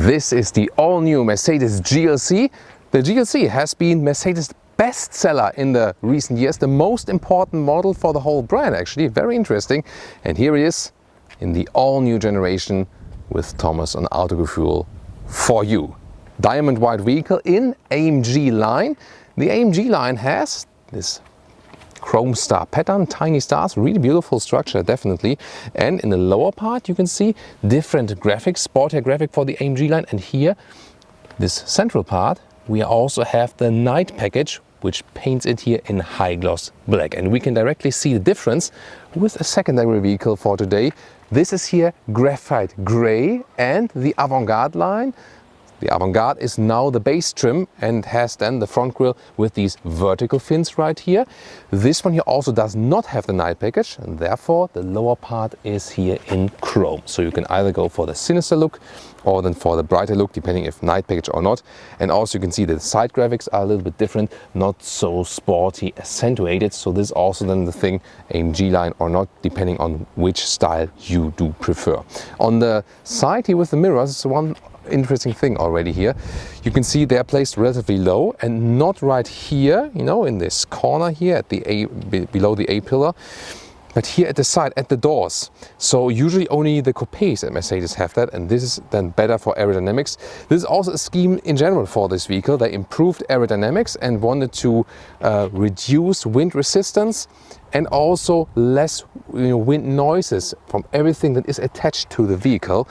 This is the all-new Mercedes GLC. The GLC has been Mercedes' bestseller in the recent years, the most important model for the whole brand actually, very interesting. And here it is in the all-new generation with Thomas on Autogefuehl for you. Diamond white vehicle in AMG line. The AMG line has this chrome star pattern, tiny stars, really beautiful structure definitely. And in the lower part you can see different graphics, sportier graphic for the AMG line. And here, this central part, we also have the night package, which paints it here in high gloss black. And we can directly see the difference with a secondary vehicle for today. This is here Graphite Grey and the Avantgarde line. The Avantgarde is now the base trim and has then the front grille with these vertical fins right here. This one here also does not have the night package, and therefore the lower part is here in chrome. So you can either go for the sinister look or then for the brighter look, depending if night package or not. And also you can see the side graphics are a little bit different, not so sporty, accentuated. So this is also then the thing, AMG line or not, depending on which style you do prefer. On the side here with the mirrors, it's one interesting thing already here. You can see they're placed relatively low and not right here, you know, in this corner here at the below the A pillar, but here at the side, at the doors. So usually only the coupes at Mercedes have that, and this is then better for aerodynamics. This is also a scheme in general for this vehicle. They improved aerodynamics and wanted to reduce wind resistance and also less wind noises from everything that is attached to the vehicle.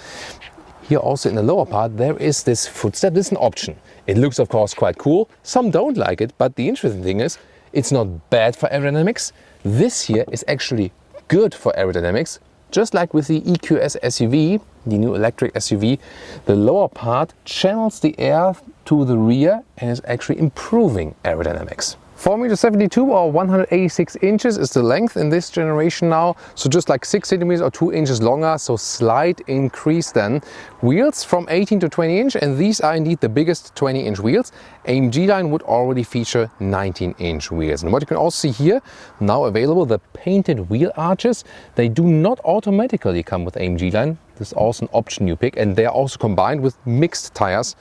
Here also in the lower part there is this footstep. This is an option. It looks of course quite cool. Some don't like it, but the interesting thing is it's not bad for aerodynamics. This here is actually good for aerodynamics. Just like with the EQS SUV, the new electric SUV, the lower part channels the air to the rear and is actually improving aerodynamics. 4.72 m or 186 inches is the length in this generation now, so just like 6 centimeters or 2 inches longer, so slight increase then. Wheels from 18 to 20 inch, and these are indeed the biggest 20 inch wheels. AMG line would already feature 19 inch wheels. And what you can also see here, now available, the painted wheel arches. They do not automatically come with AMG line. This is also an option you pick, and they are also combined with mixed tires.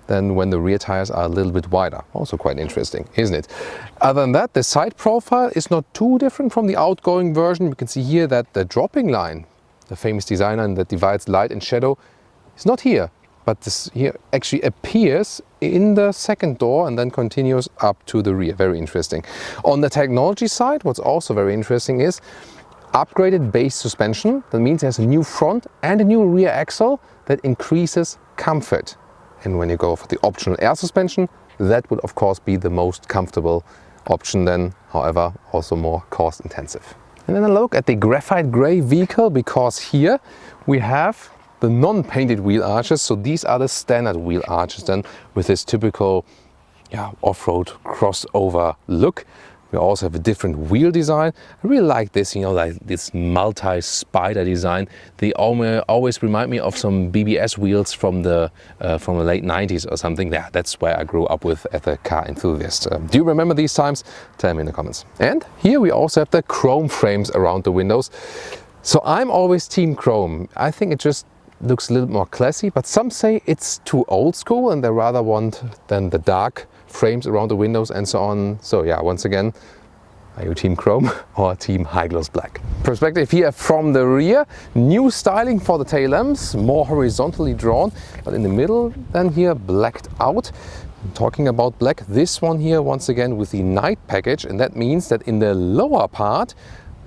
Then when the rear tires are a little bit wider. Also quite interesting, isn't it? Other than that, the side profile is not too different from the outgoing version. You can see here that the dropping line, the famous design line that divides light and shadow, is not here. But this here actually appears in the second door and then continues up to the rear. Very interesting. On the technology side, what's also very interesting is upgraded base suspension. That means there's a new front and a new rear axle that increases comfort. And when you go for the optional air suspension, that would of course be the most comfortable option then, however also more cost intensive. And then a look at the Graphite Grey vehicle, because here we have the non-painted wheel arches. So these are the standard wheel arches then with this typical off-road crossover look. We also have a different wheel design. I really like this, like this multi-spider design. They always remind me of some BBS wheels from the late 90s or something. Yeah, that's where I grew up with as a car enthusiast. Do you remember these times? Tell me in the comments. And here we also have the chrome frames around the windows. So I'm always team chrome. I think it just looks a little more classy, but some say it's too old school and they rather want then the dark frames around the windows and so on. So yeah, once again, are you team chrome or team high gloss black? Perspective here from the rear, new styling for the tail lamps, more horizontally drawn, but in the middle then here blacked out. Talking about black, this one here once again with the night package, and that means that in the lower part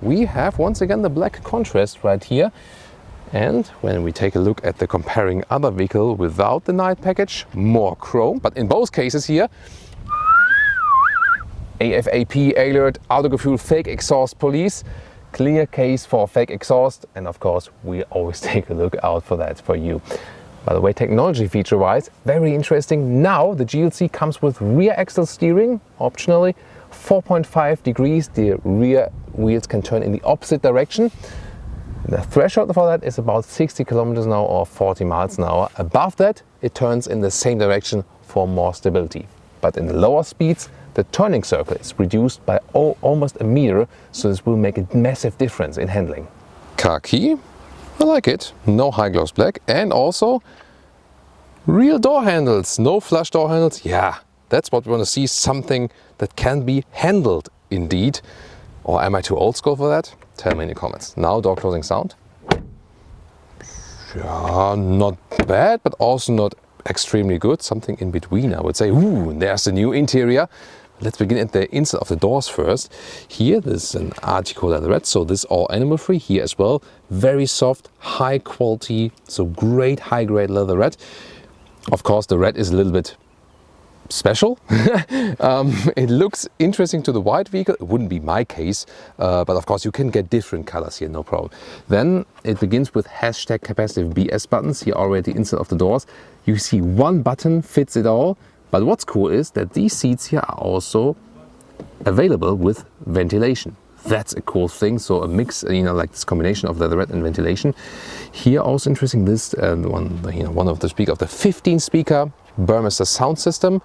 we have once again the black contrast right here. And when we take a look at the comparing other vehicle without the night package, more chrome. But in both cases here, AFAP alert, Autogefuehl fake exhaust police, clear case for fake exhaust. And of course, we always take a look out for that for you. By the way, technology feature wise, very interesting. Now the GLC comes with rear axle steering, optionally, 4.5 degrees. The rear wheels can turn in the opposite direction. The threshold for that is about 60 kilometers an hour or 40 miles an hour. Above that, it turns in the same direction for more stability. But in the lower speeds, the turning circle is reduced by almost a meter, so this will make a massive difference in handling. Khaki, I like it. No high gloss black, and also Real door handles, no flush door handles. Yeah, that's what we want to see, something that can be handled indeed. Or am I too old school for that? Tell me in the comments. Now door closing sound. Yeah, not bad, but also not extremely good. Something in between, I would say. Ooh, there's the new interior. Let's begin at the inside of the doors first. Here, this is an Artico leatherette, so this is all animal free. Here as well, very soft, high quality, so great high grade leatherette. Of course, the red is a little bit special. It looks interesting to the white vehicle. It wouldn't be my case, but of course you can get different colors here, no problem. Then it begins with hashtag capacitive BS buttons here already inside of the doors. You see one button fits it all. But what's cool is that these seats here are also available with ventilation. That's a cool thing. So a mix, like this combination of leatherette and ventilation. Here also interesting, this one of the speaker of the 15 speaker Burmester sound system.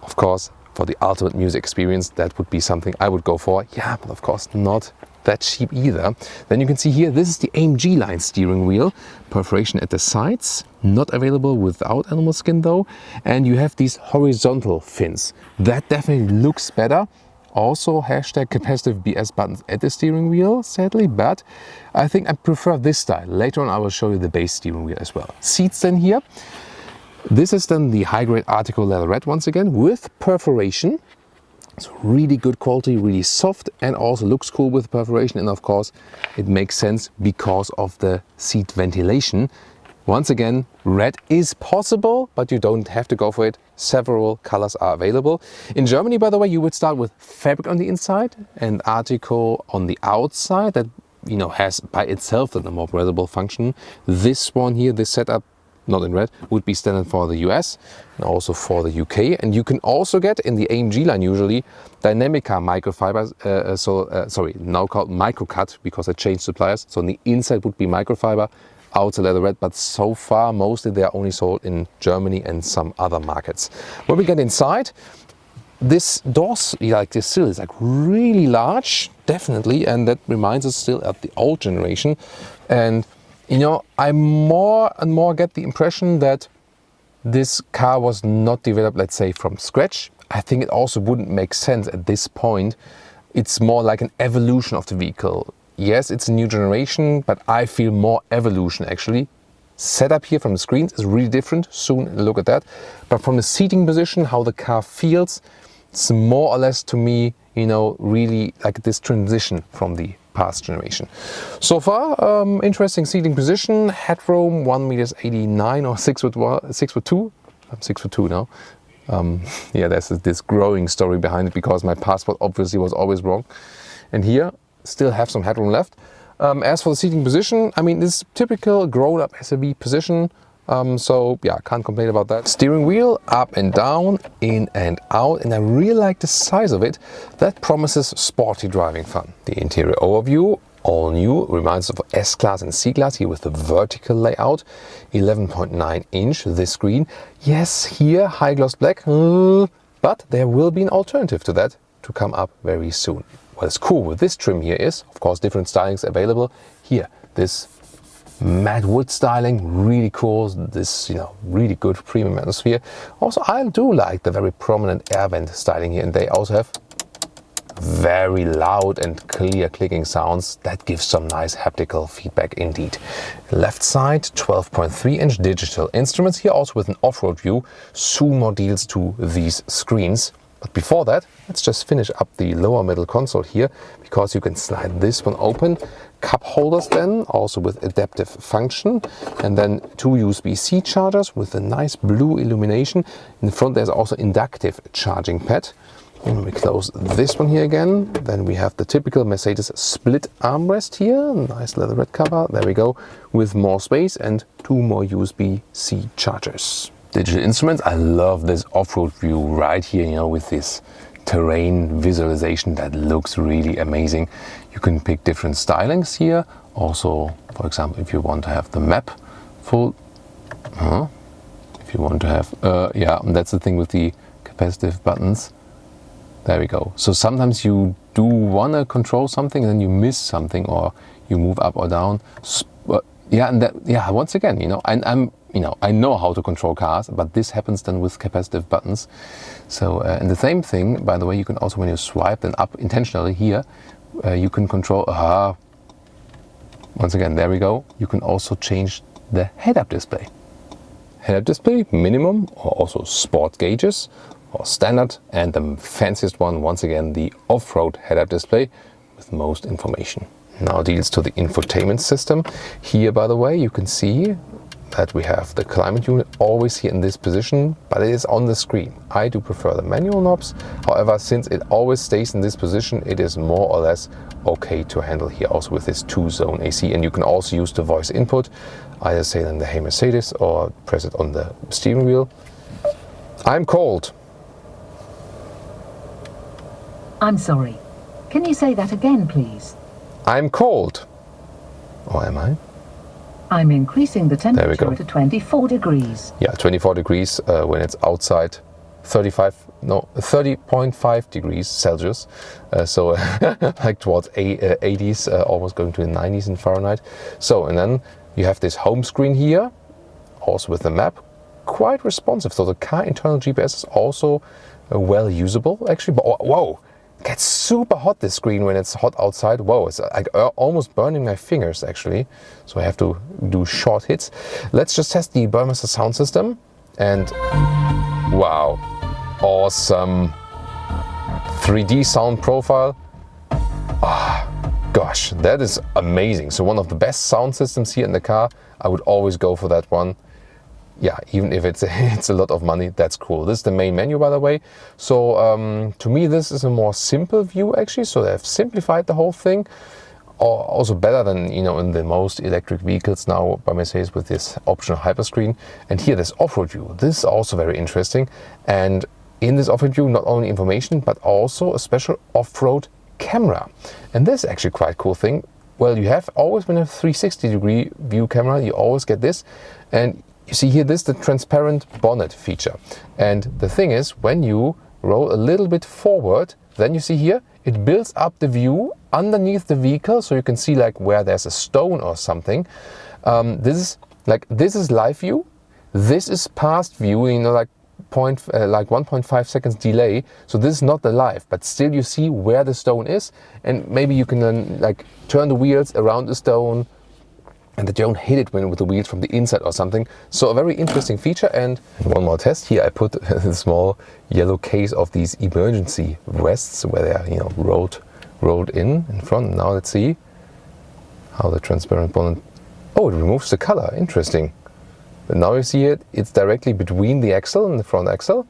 Of course, for the ultimate music experience, that would be something I would go for. Yeah, but of course not that cheap either. Then you can see here, this is the AMG-Line steering wheel. Perforation at the sides, not available without animal skin though. And you have these horizontal fins. That definitely looks better. Also hashtag capacitive BS buttons at the steering wheel, sadly, but I think I prefer this style. Later on I will show you the base steering wheel as well. Seats then here. This is then the high-grade Artico leatherette once again with perforation. It's really good quality, really soft, and also looks cool with perforation. And of course, it makes sense because of the seat ventilation. Once again, red is possible, but you don't have to go for it. Several colors are available. In Germany, by the way, you would start with fabric on the inside and Artico on the outside. That has by itself a more breathable function. This one here, this setup, not in red, would be standard for the US and also for the UK. And you can also get in the AMG line usually Dynamica microfibers, now called microcut because I changed suppliers. So on the inside would be microfiber, outside leatherette, but so far mostly they are only sold in Germany and some other markets. When we get inside, this doors, like this sill is like really large, definitely, and that reminds us still of the old generation. And I more and more get the impression that this car was not developed, let's say, from scratch. I think it also wouldn't make sense at this point. It's more like an evolution of the vehicle. Yes, it's a new generation, but I feel more evolution actually. Setup here from the screens is really different. Soon look at that. But from the seating position, how the car feels, it's more or less to me, really like this transition from the past generation. So far, interesting seating position. Headroom 1.89 m or 6'2". I'm 6'2" now. Yeah, there's this growing story behind it because my passport obviously was always wrong. And here, still have some headroom left. As for the seating position, I mean, this typical grown-up SUV position. So yeah, can't complain about that. Steering wheel up and down, in and out, and I really like the size of it. That promises sporty driving fun. The interior overview, all new, reminds us of S-Class and C-Class here with the vertical layout. 11.9 inch this screen. Yes, here high gloss black, but there will be an alternative to that to come up very soon. What is cool with this trim here is, of course, different stylings available. Here, this matte wood styling, really cool. This, really good premium atmosphere. Also, I do like the very prominent air vent styling here, and they also have very loud and clear clicking sounds. That gives some nice haptical feedback indeed. Left side, 12.3 inch digital instruments here, also with an off-road view. Soon more deals to these screens. But before that, let's just finish up the lower middle console here, because you can slide this one open. Cup holders then, also with adaptive function. And then 2 USB-C chargers with a nice blue illumination. In the front there's also inductive charging pad. When we close this one here again, then we have the typical Mercedes split armrest here. Nice leatherette cover, there we go, with more space and 2 more USB-C chargers. Digital instruments, I love this off-road view right here, with this terrain visualization that looks really amazing. You can pick different stylings here. Also, for example, if you want to have the map full, if you want to have, yeah, and that's the thing with the capacitive buttons. There we go. So sometimes you do want to control something and then you miss something, or you move up or down. Yeah, and that, yeah, once again, and I'm I know how to control cars, but this happens then with capacitive buttons. So, and the same thing, by the way, you can also, when you swipe then up intentionally here, you can control, once again, there we go. You can also change the head-up display. Head-up display, minimum, or also sport gauges, or standard, and the fanciest one, once again, the off-road head-up display with most information. Now deals to the infotainment system. Here, by the way, you can see that we have the climate unit always here in this position, but it is on the screen. I do prefer the manual knobs. However, since it always stays in this position, it is more or less okay to handle here also with this 2-zone AC. And you can also use the voice input, either say then the Hey Mercedes or press it on the steering wheel. I'm cold. I'm sorry. Can you say that again, please? I'm cold. Or am I? I'm increasing the temperature to 24 degrees. Yeah, 24 degrees when it's outside, 30.5 degrees Celsius. So like towards 80s, almost going to the 90s in Fahrenheit. So, and then you have this home screen here, also with the map, quite responsive. So the car internal GPS is also well usable, actually. But whoa! It gets super hot, this screen, when it's hot outside. Whoa, it's like almost burning my fingers, actually. So I have to do short hits. Let's just test the Burmester sound system. And wow, awesome 3D sound profile. Gosh, that is amazing. So one of the best sound systems here in the car. I would always go for that one. Yeah, even if it's a lot of money, that's cool. This is the main menu, by the way. So to me, this is a more simple view, actually. So they have simplified the whole thing. Also better than, in the most electric vehicles now by Mercedes with this optional hyperscreen. And here, this off-road view. This is also very interesting. And in this off-road view, not only information, but also a special off-road camera. And this is actually quite a cool thing. Well, you have always, when you have a 360-degree view camera, you always get this. And you see here, this is the transparent bonnet feature. And the thing is, when you roll a little bit forward, then you see here, it builds up the view underneath the vehicle, so you can see like where there's a stone or something. This is live view. This is past view, like 1.5 seconds delay. So this is not the live, but still you see where the stone is, and maybe you can then like turn the wheels around the stone, and that you don't hit it with the wheels from the inside or something. So a very interesting feature. And one more test here, I put a small yellow case of these emergency vests where they are, rolled in front. Now let's see how the transparent bonnet. Oh, it removes the color. Interesting. But now you see it. It's directly between the axle and the front axle,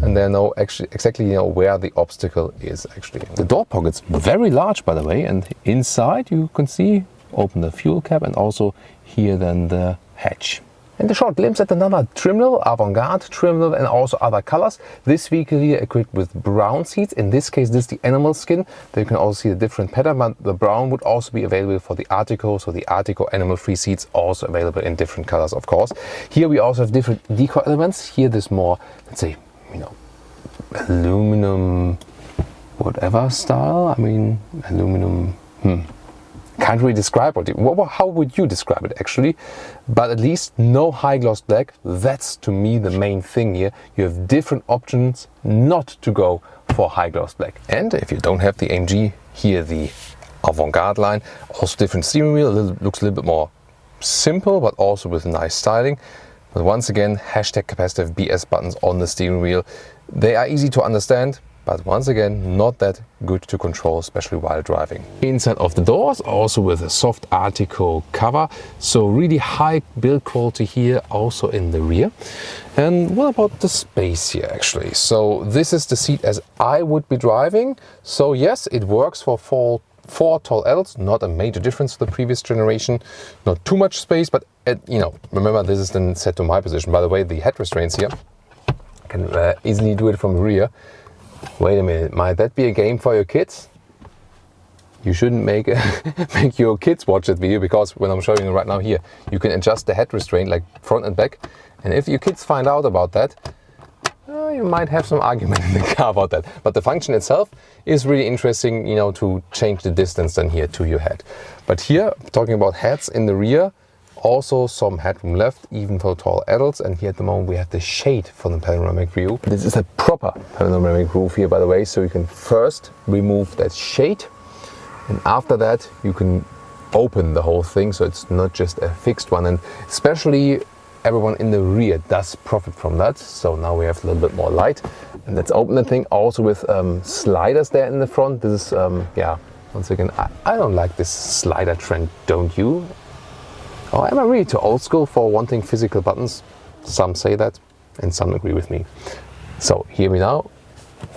and they know exactly where the obstacle is. Actually, the door pocket's very large, by the way, and inside you can see. Open the fuel cap, and also here then the hatch. And a short glimpse at another trim level, Avantgarde trim level, and also other colors. This vehicle here equipped with brown seats. In this case, this is the animal skin. There you can also see the different pattern, but the brown would also be available for the Artico. So the Artico animal-free seats also available in different colors, of course. Here we also have different decor elements. Here this more, let's say, aluminum, whatever style. I mean, aluminum. Can't really describe how would you describe it actually, but at least no high gloss black. That's to me the main thing here. You have different options not to go for high gloss black. And if you don't have the AMG, here the Avantgarde line, also different steering wheel, looks a little bit more simple, but also with nice styling. But once again, #capacitive BS buttons on the steering wheel. They are easy to understand, but once again, not that good to control, especially while driving. Inside of the doors, also with a soft Artico cover. So really high build quality here, also in the rear. And what about the space here, actually? So this is the seat as I would be driving. So yes, it works for four tall adults, not a major difference to the previous generation. Not too much space, but remember, this is then set to my position. By the way, the head restraints here, I can easily do it from the rear. Wait a minute, might that be a game for your kids? You shouldn't make your kids watch that video, because when I'm showing you right now here, you can adjust the head restraint like front and back. And if your kids find out about that, you might have some argument in the car about that. But the function itself is really interesting, to change the distance then here to your head. But here, talking about heads in the rear, also some headroom left, even for tall adults. And here at the moment we have the shade for the panoramic view. This is a proper panoramic roof here, by the way, so you can first remove that shade, and after that you can open the whole thing, so it's not just a fixed one. And especially everyone in the rear does profit from that. So now we have a little bit more light, and let's open the thing also with sliders there in the front. This is yeah, once again, I don't like this slider trend, don't you? Or am I really too old school for wanting physical buttons? Some say that and some agree with me. So here we now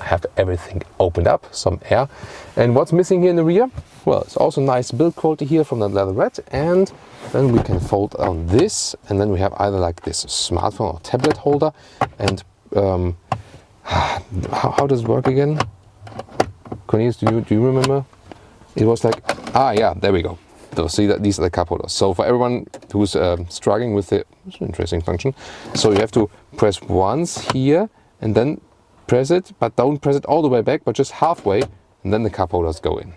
have everything opened up, some air. And what's missing here in the rear? Well, it's also nice build quality here from the leatherette, and then we can fold on this, and then we have either like this smartphone or tablet holder. And how does it work again? Cornelius, do you remember? It was like, yeah, there we go. So see that these are the cup holders. So for everyone who's struggling with it, it's an interesting function. So you have to press once here and then press it, but don't press it all the way back, but just halfway, and then the cup holders go in.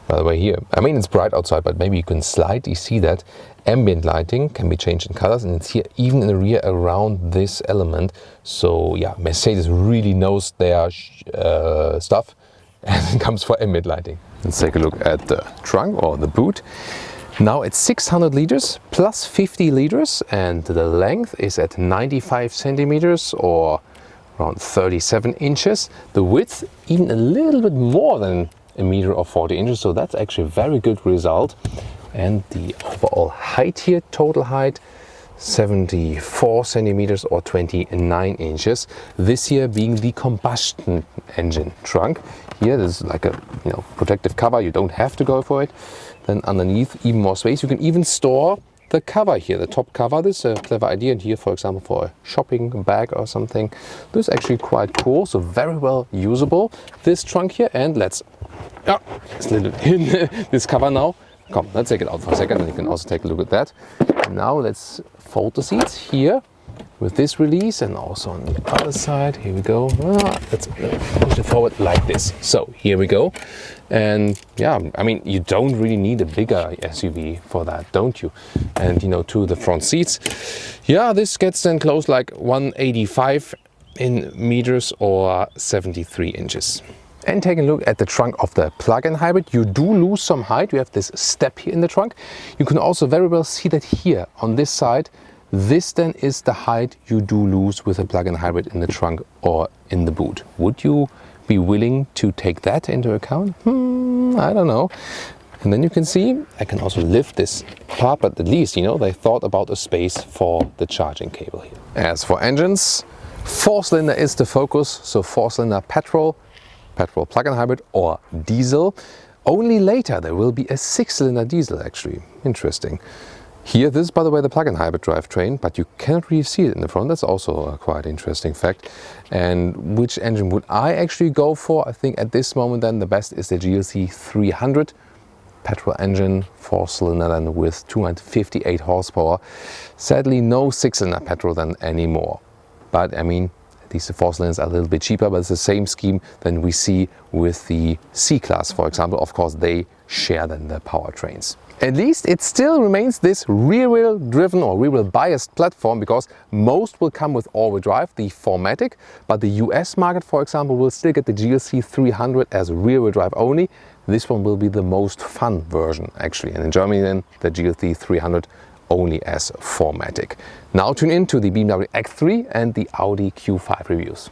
By the way, here, I mean, it's bright outside, but maybe you can slightly see that ambient lighting can be changed in colors, and it's here even in the rear around this element. So yeah, Mercedes really knows their stuff, and it comes for ambient lighting. Let's take a look at the trunk or the boot. Now it's 600 liters plus 50 liters, and the length is at 95 centimeters or around 37 inches. The width even a little bit more than a meter or 40 inches, so that's actually a very good result. And the overall height here, total height, 74 centimeters or 29 inches. This here being the combustion engine trunk. Here this is like a protective cover, you don't have to go for it. Then underneath even more space, you can even store the cover here, the top cover. This is a clever idea, and here for example for a shopping bag or something. This is actually quite cool, so very well usable, this trunk here. And let's it's a little in this cover now. Come, let's take it out for a second, and you can also take a look at that. Now let's fold the seats here with this release, and also on the other side. Here we go. Let's push it forward like this. So here we go. And yeah, I mean, you don't really need a bigger SUV for that, don't you? And to the front seats, yeah, this gets then close like 185 in meters or 73 inches. And taking a look at the trunk of the plug-in hybrid, you do lose some height. You have this step here in the trunk. You can also very well see that here on this side, this then is the height you do lose with a plug-in hybrid in the trunk or in the boot. Would you be willing to take that into account? I don't know. And then you can see, I can also lift this part, but at least, they thought about a space for the charging cable here. As for engines, 4-cylinder is the focus. So 4-cylinder petrol plug-in hybrid or diesel. Only later there will be a 6-cylinder diesel actually. Interesting. Here, this is by the way the plug-in hybrid drivetrain, but you cannot really see it in the front. That's also a quite interesting fact. And which engine would I actually go for? I think at this moment then the best is the GLC 300 petrol engine, 4-cylinder then with 258 horsepower. Sadly no 6-cylinder petrol then anymore. But I mean, these 4-cylinders are a little bit cheaper, but it's the same scheme than we see with the C-Class, for example. Of course, they share then the powertrains. At least it still remains this rear-wheel driven or rear-wheel biased platform, because most will come with all-wheel drive, the 4MATIC, but the US market, for example, will still get the GLC 300 as rear-wheel drive only. This one will be the most fun version actually, and in Germany then the GLC 300 only as 4MATIC. Now tune in to the BMW X3 and the Audi Q5 reviews.